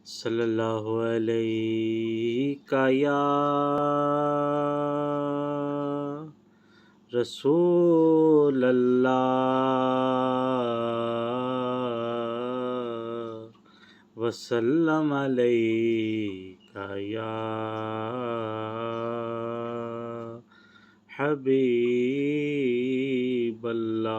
صلی اللہ علیہ یا رسول اللہ وسلم علیک یا حبیب اللہ۔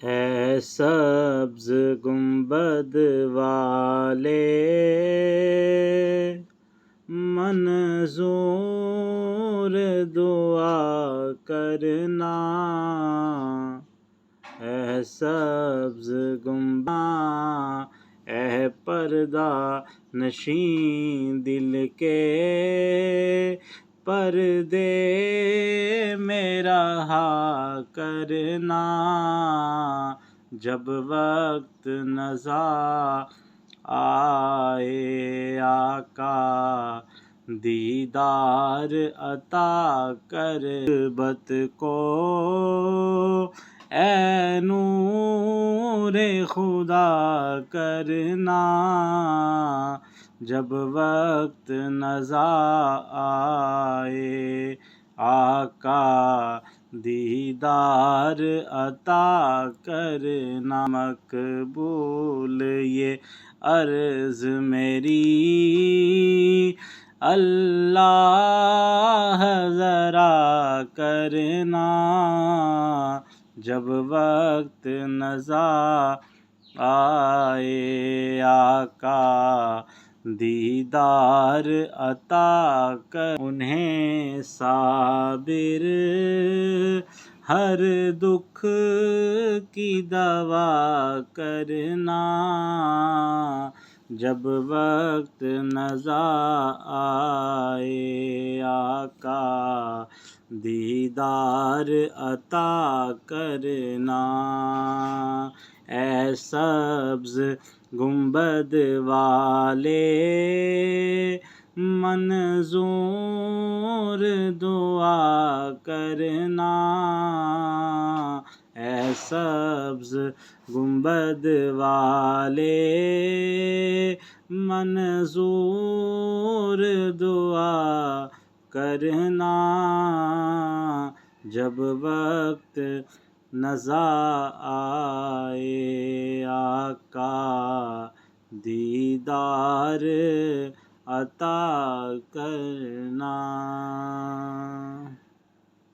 اے سبز گنبد والے منظور دعا کرنا، اے سبز گنبد اے پردہ نشین دل کے پردے میں رہا کرنا، جب وقت نزا آئے آقا دیدار عطا کر غربت کو اے نور خدا کرنا، جب وقت نزا آئے آقا دیدار عطا کرنا، مقبول یہ عرض میری اللہ ذرا کرنا، جب وقت نزا آئے آقا دیدار عطا کر انہیں صابر ہر دکھ کی دوا کرنا، جب وقت نزا آئے آقا دیدار عطا کرنا، اے سبز گنبد والے منظور دعا کرنا، اے سبز گنبد والے منظور دعا کرنا، جب وقت نزا آئے آقا دیدار عطا کرنا۔